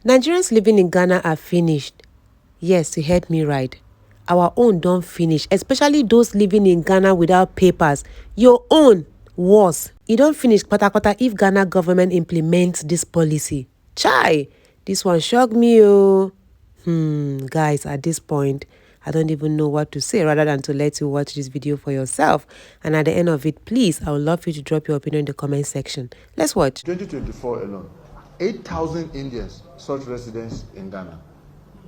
Nigerians living in Ghana are finished. Yes, you heard me right. Our own don't finish, especially those living in Ghana without papers. Your own was. E don't finish patapata if Ghana government implements this policy. Chai, this one shocked me, oh. Guys, at this point, I don't even know what to say rather than to let you watch this video for yourself. And at the end of it, please, I would love you to drop your opinion in the comment section. Let's watch. 2024 alone, 8,000 Indians sought residence in Ghana.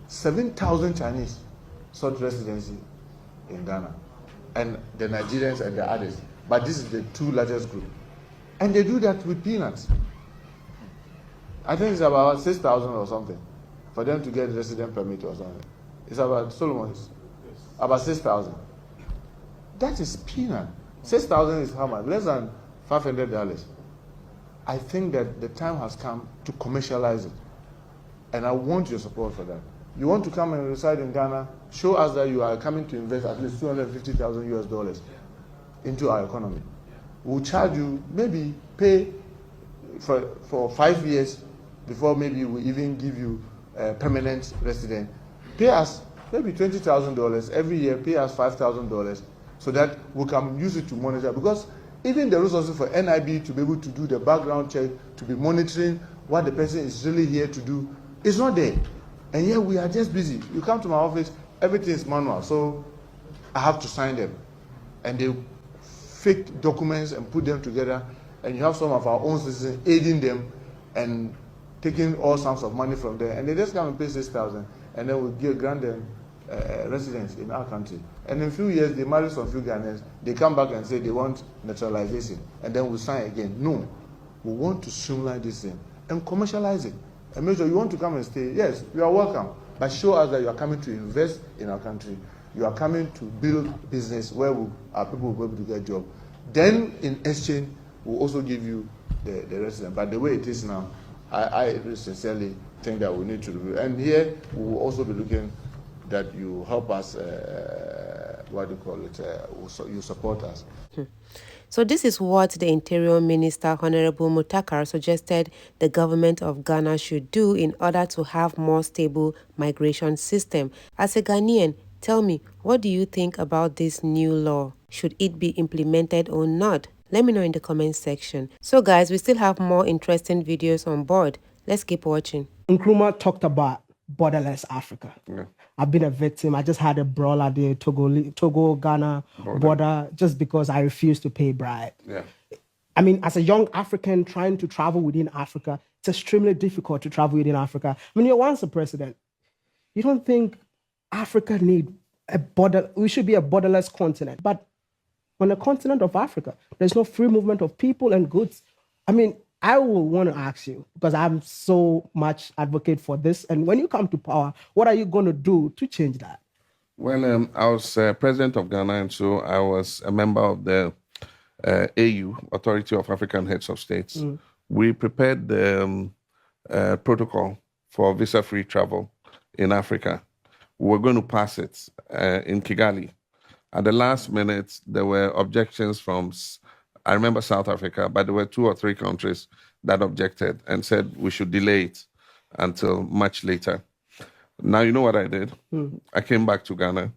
7,000 Chinese sought residency in Ghana. And the Nigerians and the others. But this is the two largest group. And they do that with peanuts. I think it's about 6,000 or something for them to get resident permit or something. It's about, Solomon's, about 6,000. That is peanut. 6,000 is how much? Less than $500. I think that the time has come to commercialize it. And I want your support for that. You want to come and reside in Ghana, show us that you are coming to invest at least 250,000 US dollars into our economy. We'll charge you, maybe pay for 5 years before maybe we even give you a permanent resident. Pay us maybe $20,000 every year, pay us $5,000 so that we can use it to monitor. Because even the resources for NIB to be able to do the background check, to be monitoring what the person is really here to do, is not there. And yet we are just busy. You come to my office, everything is manual, so I have to sign them. And they fake documents and put them together, and you have some of our own citizens aiding them and taking all sorts of money from there, and they just come and pay 6,000, and then we grant them residence in our country. And in a few years, they marry some few Ghanaians, they come back and say they want naturalization, and then we sign again. No, we want to streamline this thing and commercialize it. And make sure you want to come and stay, yes, you are welcome, but show us that you are coming to invest in our country. You are coming to build business where our people will be able to get a job. Then, in exchange, we'll also give you the resident. But the way it is now, I sincerely think that we need to review. And here, we will also be looking that you help us, what do you call it, you support us. So this is what the Interior Minister, Honorable Mutakar, suggested the government of Ghana should do in order to have more stable migration system. As a Ghanaian, tell me, what do you think about this new law? Should it be implemented or not? Let me know in the comment section. So guys, we still have more interesting videos on board. Let's keep watching. Nkrumah talked about borderless Africa. Yeah. I've been a victim. I just had a brawl at the Togo-Ghana border just because I refused to pay bribe. Yeah. I mean, as a young African trying to travel within Africa, it's extremely difficult to travel within Africa. I mean, you're once a president. You don't think Africa need a border? We should be a borderless continent. But on the continent of Africa, there's no free movement of people and goods. I mean, I will want to ask you, because I'm so much advocate for this. And when you come to power, what are you going to do to change that? Well, I was president of Ghana, and so I was a member of the AU, Authority of African Heads of States. We prepared the protocol for visa-free travel in Africa. We were going to pass it in Kigali. At the last minute, there were objections from, I remember South Africa, but there were 2 or 3 countries that objected and said we should delay it until much later. Now, you know what I did? I came back to Ghana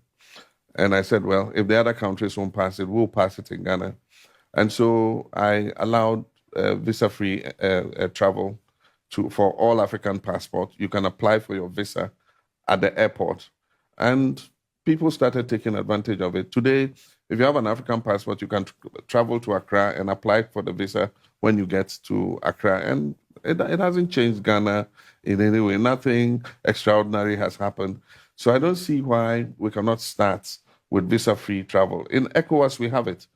and I said, well, if the other countries won't pass it, we'll pass it in Ghana. And so I allowed visa-free travel for all African passports. You can apply for your visa at the airport. And people started taking advantage of it. Today, if you have an African passport, you can travel to Accra and apply for the visa when you get to Accra. And it hasn't changed Ghana in any way. Nothing extraordinary has happened. So I don't see why we cannot start with visa-free travel. In ECOWAS, we have it.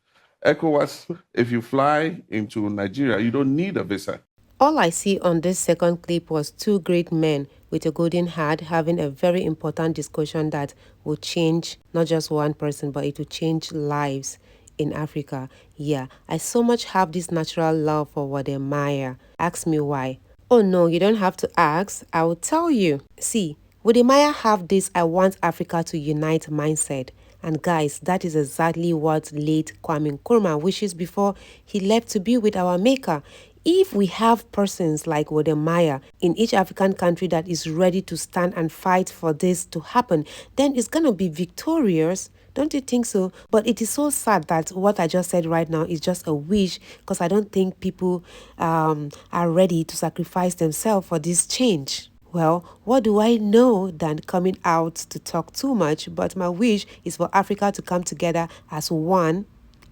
ECOWAS, if you fly into Nigeria, you don't need a visa. All I see on this second clip was 2 great men with a golden hat having a very important discussion that will change not just one person, but it will change lives in Africa. Yeah, I so much have this natural love for Wode Maya. Ask me why. Oh no, you don't have to ask. I will tell you. See, Wode Maya have this I want Africa to unite mindset. And guys, that is exactly what late Kwame Nkrumah wishes before he left to be with our maker. if we have persons like Wodemaya in each African country that is ready to stand and fight for this to happen, then it's going to be victorious. Don't you think so? But it is so sad that what I just said right now is just a wish, because I don't think people are ready to sacrifice themselves for this change. Well, what do I know than coming out to talk too much? But my wish is for Africa to come together as one.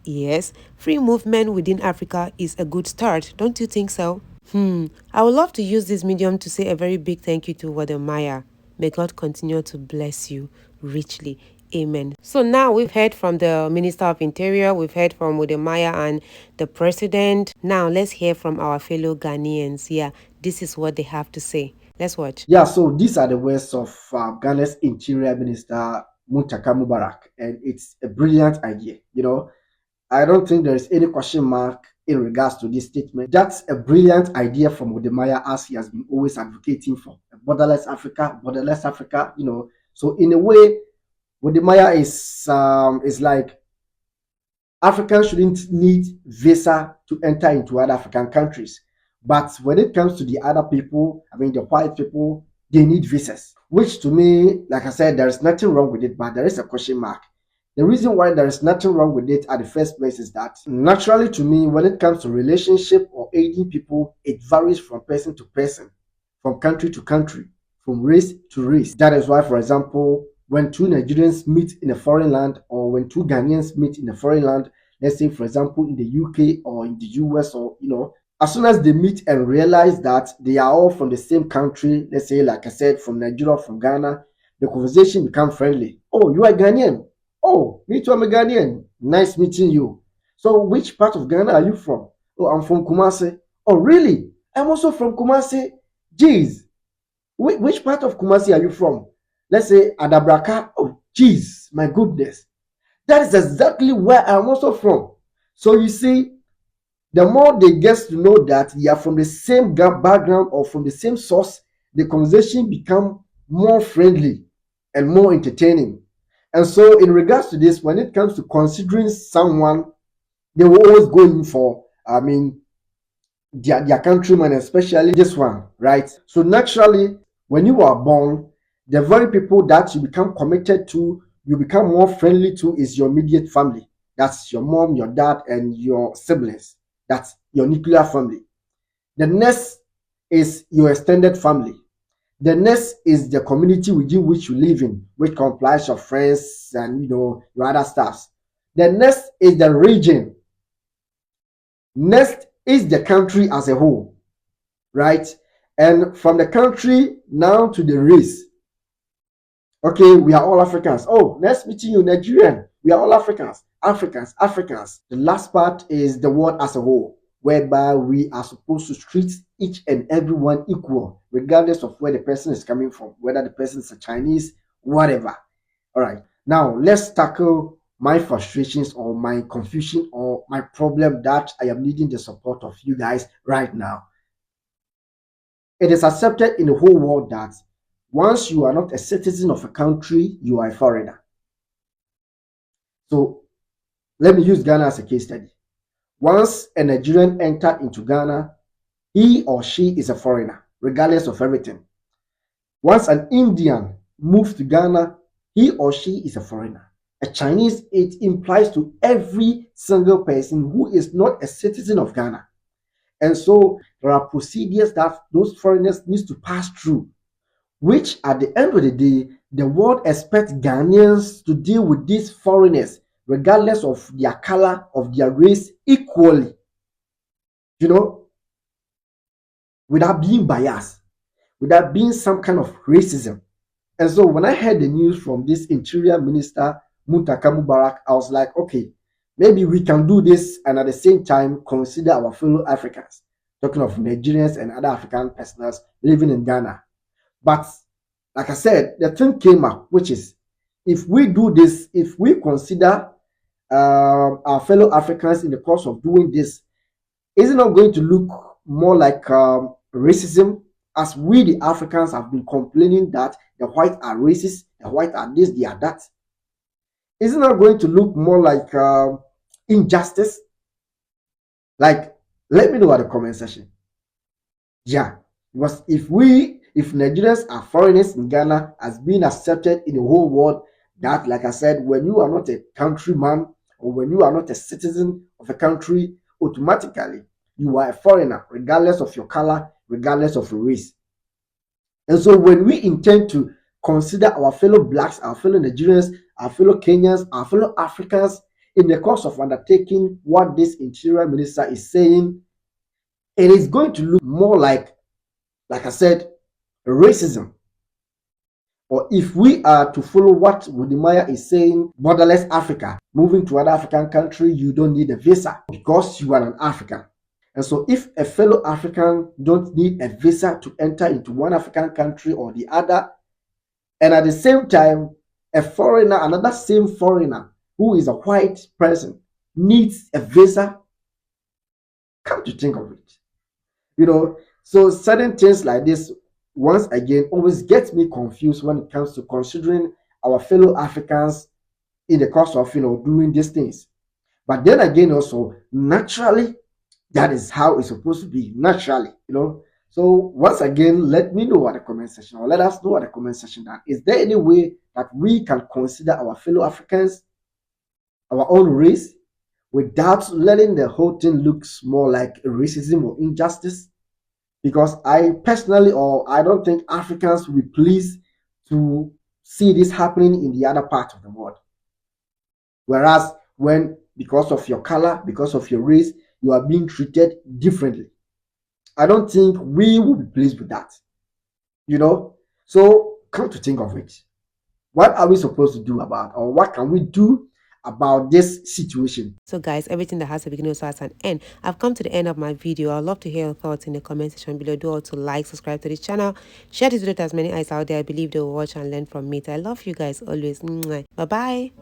Yes, free movement within Africa is a good start. Don't you think so? I would love to use this medium to say a very big thank you to Wodemaya. May God continue to bless you richly. Amen. So now we've heard from the Minister of Interior, we've heard from Wodemaya and the President. Now let's hear from our fellow Ghanaians. Yeah, this is what they have to say. Let's watch. Yeah, so these are the words of Ghana's Interior Minister Muntaka Mubarak, and it's a brilliant idea. I don't think there is any question mark in regards to this statement. That's a brilliant idea from Wodemaya, as he has been always advocating for a borderless Africa, borderless Africa. So in a way, Wodemaya is like Africans shouldn't need visa to enter into other African countries. But when it comes to the other people, I mean the white people, they need visas. Which to me, like I said, there is nothing wrong with it, but there is a question mark. The reason why there is nothing wrong with it at the first place is that naturally to me, when it comes to relationship or aiding people, it varies from person to person, from country to country, from race to race. That is why, for example, when two Nigerians meet in a foreign land, or when two Ghanaians meet in a foreign land, let's say, for example, in the UK or in the US, or, as soon as they meet and realize that they are all from the same country, let's say, like I said, from Nigeria, from Ghana, the conversation becomes friendly. Oh, you are Ghanaian. Oh, me too, I'm a Ghanaian. Nice meeting you. So which part of Ghana are you from? Oh, I'm from Kumasi. Oh, really? I'm also from Kumasi. Jeez. Which part of Kumasi are you from? Let's say Adabraka. Oh, jeez, my goodness. That is exactly where I'm also from. So you see, the more they get to know that you are from the same background or from the same source, the conversation become more friendly and more entertaining. And so in regards to this, when it comes to considering someone, they will always go in for, their countrymen, especially this one, right? So naturally, when you are born, the very people that you become committed to, you become more friendly to, is your immediate family. That's your mom, your dad, and your siblings. That's your nuclear family. The next is your extended family. The next is the community within which you live in, which comprises your friends and your other staffs. The next is the region. Next is the country as a whole, right? And from the country now to the race. Okay, we are all Africans. Oh, nice meeting you, Nigerian. We are all Africans. Africans. The last part is the world as a whole, whereby we are supposed to treat each and everyone equal, regardless of where the person is coming from, whether the person is a Chinese, whatever. All right. Now, let's tackle my frustrations or my confusion or my problem that I am needing the support of you guys right now. It is accepted in the whole world that once you are not a citizen of a country, you are a foreigner. So let me use Ghana as a case study. Once a Nigerian entered into Ghana, he or she is a foreigner, regardless of everything. Once an Indian moves to Ghana, he or she is a foreigner. A Chinese, it implies to every single person who is not a citizen of Ghana. And so there are procedures that those foreigners need to pass through, which at the end of the day, the world expects Ghanaians to deal with these foreigners, regardless of their color, of their race, equally, without being biased, without being some kind of racism. And so when I heard the news from this Interior Minister, Muntaka Mubarak, I was like, okay, maybe we can do this and at the same time consider our fellow Africans, talking of Nigerians and other African personals living in Ghana. But like I said, the thing came up, which is, if we do this, if we consider our fellow Africans in the course of doing this, is it not going to look more like racism, as we the Africans have been complaining that the white are racist, the white are this, they are that? Is it not going to look more like injustice? Like Let me know at the comment section. Yeah, because if Nigerians are foreigners in Ghana as being accepted in the whole world, that, like I said, when you are not a countryman or when you are not a citizen of a country, automatically you are a foreigner, regardless of your color, regardless of your race. And so when we intend to consider our fellow blacks, our fellow Nigerians, our fellow Kenyans, our fellow Africans in the course of undertaking what this interior minister is saying, it is going to look more like I said, racism. Or if we are to follow what Wudimaya is saying, borderless Africa, moving to another African country, you don't need a visa because you are an African. And so if a fellow African don't need a visa to enter into one African country or the other, and at the same time, a foreigner, another same foreigner who is a white person needs a visa, come to think of it, so certain things like this, once again, always gets me confused when it comes to considering our fellow Africans in the course of doing these things. But then again, also naturally, that is how it's supposed to be, naturally. So once again, let me know at the comment section, or let us know at the comment section, that is there any way that we can consider our fellow Africans, our own race, without letting the whole thing looks more like racism or injustice? Because I personally, or I don't think Africans will be pleased to see this happening in the other part of the world. Whereas when, because of your color, because of your race, you are being treated differently, I don't think we will be pleased with that. So come to think of it, what are we supposed to do about, or what can we do about this situation? So guys, everything that has a beginning also has an end. I've come to the end of my video. I'd love to hear your thoughts in the comment section below. Do also like, subscribe to this channel, share this video to as many eyes out there. I believe they will watch and learn from it. I love you guys always. Bye bye.